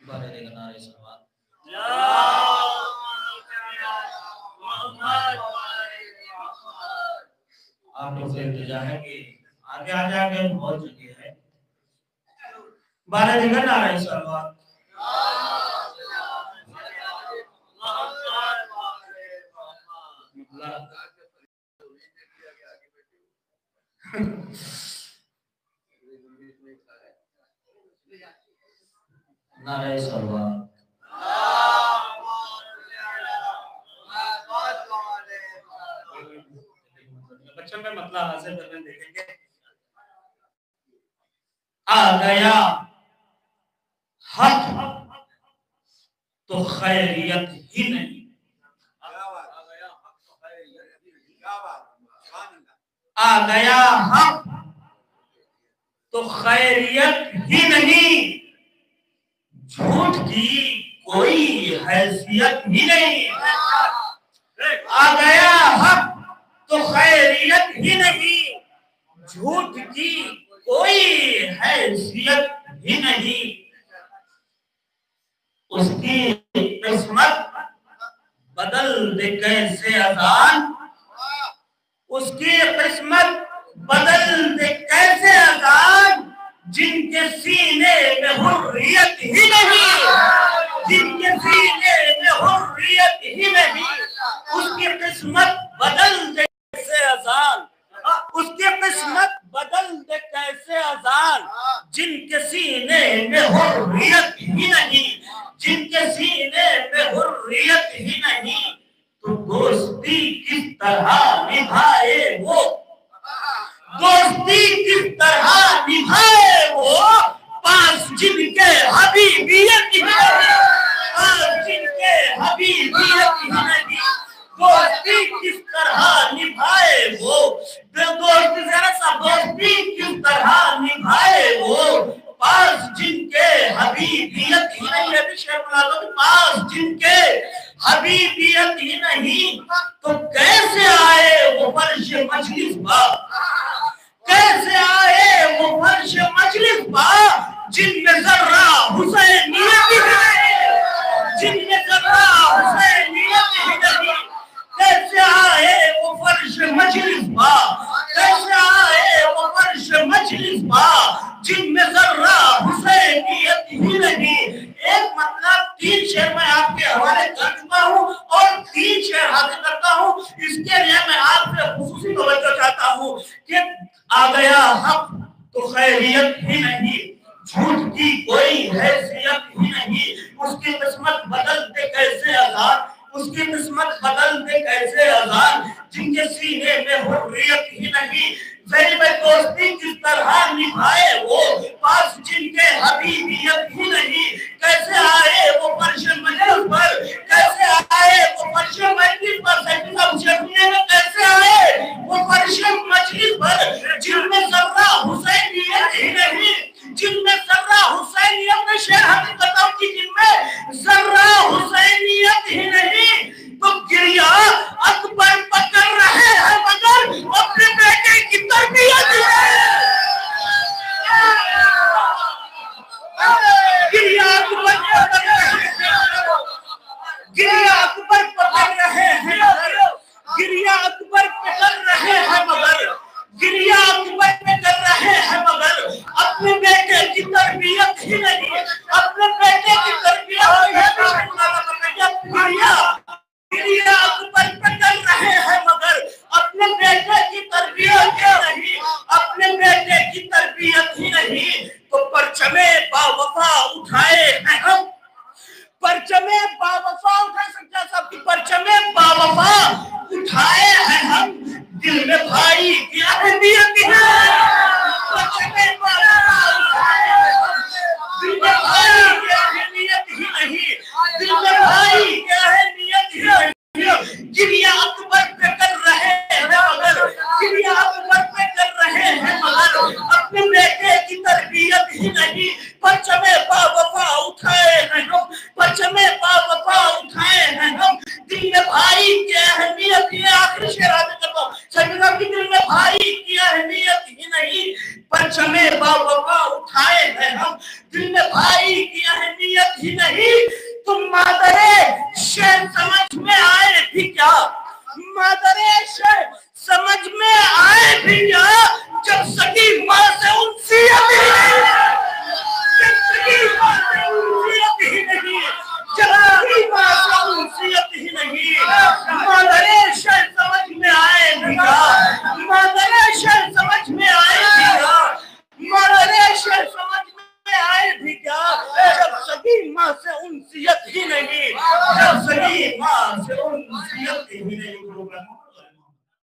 بارے دیکھا نعرہ سلوات آپ لوگ سے التجا ہے کہ آگے آ جا کے بہت جگہ ہے بارے دیکھا نعرہ سلوات نعرہ سلوات بچوں میں مطلب حاصل کرنے دیکھیں گے آ گیا حق تو خیریت ہی نہیں آ گیا حق تو خیریت ہی نہیں جھوٹ کی کوئی حیثیت ہی نہیں آ گیا حق تو خیریت ہی نہیں جھوٹ کی کوئی حیثیت ہی نہیں اس کی قسمت بدل دے کیسے اذان اس کی قسمت بدل دے کیسے اذان جن کے سینے میں حریت ہی نہیں جن کے سینے میں حریت ہی نہیں اس کی قسمت بدل دے کیسے اذان اس کی قسمت بدل دے کیسے اذان جن کے سینے میں حریت ہی نہیں جن کے سینے میں حریت ہی نہیں تو دوستی کس طرح نبھائے وہ دوستی کس طرح نبھائے وہ پاس جن کے حبیبیت ہی نہیں پاس جن کے حبیبیت ہی نہیں دوستی کس طرح نبھائے وہ دوستی ذرا سا دوستی کس طرح نبھائے وہ پاس جن کے حبیبیت ہی نہیں ابھی شیخ ملازم پاس جن کے حبیبیت ہی نہیں تو کیسے آئے وہ فرش مجلس با کیسے آئے وہ فرش مجلس با جن میں ذرہ حسینیت ہی نہیں جن میں ذرہ حسینیت ہی نہیں کیسے آئے وہ فرش مجلس با کیسے آئے وہ فرش مجلس با جن میں ذرہ حسینیت ہی نہیں ایک مطلب 3 شعر میں آپ کے حوالے کر چکا ہوں اور 3 شعر حاصل کرتا ہوں اس کے لیے میں آپ سے خصوصی توجہ چاہتا ہوں کہ آ گیا حق تو خیریت ہی نہیں جھوٹ کی کوئی حیثیت ہی نہیں اس کی قسمت بدل دے کیسے اذان اس کی قسمت بدل دے کیسے اذان جن کے سینے میں حریت ہی نہیں ذہن میں دوستی کس طرح نبھائے وہ پاس جن کے حبیبیت ہی نہیں کیسے آئے وہ فرش مجلس پر کیسے آئے وہ فرش مجلس پر کیسے آئے وہ فرش مجلس پر جن میں ذرہ حسینیت ہی نہیں جن میں ذرہ حسینیت میں شعر حقیقت کی جن میں ذرہ حسینیت ہی نہیں تو گریا اکبر پکڑ رہے ہیں مگر اپنے بیٹے کی تربیت ہے گریا اکبر پکڑ رہے ہیں گریا اکبر پکڑ رہے ہیں مگر گریا اکبر پکڑ رہے ہیں مگر اپنے بیٹے کی تربیت ہی نہیں اپنے بیٹے کی تربیت گریا اکبر پکڑ رہے ہیں مگر اپنے بیٹے کی تربیت ہی نہیں اپنے بیٹے کی تربیت ہی نہیں تو پرچم باوفا اٹھائے ہیں ہم پرچم باوفا اٹھا سکتا سب کی پرچم باوفا اٹھائے ہیں ہم دل میں بھائی کی اہمیت ہے پرچم باوفا اٹھائے ہیں ہم دل میں بھائی کی اہمیت ہی نہیں دل میں بھائی کی اہمیت ہی نہیں گریا اکبر پہ کر رہے ہیں مگر گریا اکبر پہ کر رہے ہیں مگر اپنے بیٹے کی تربیت ہی نہیں پرچم باوفا اٹھائے ہیں ہم پرچم باوفا اٹھائے ہیں ہم دل میں بھائی کی اہمیت ہی آخری شعر آگے کرتا ہوں سجدہ کی دل میں بھائی کی اہمیت ہی نہیں پرچم باوفا اٹھائے ہیں ہم دل میں بھائی کی اہمیت ہی نہیں، تم مادر شہر سمجھ میں آئے تھی کیا؟ مادر شہر سمجھ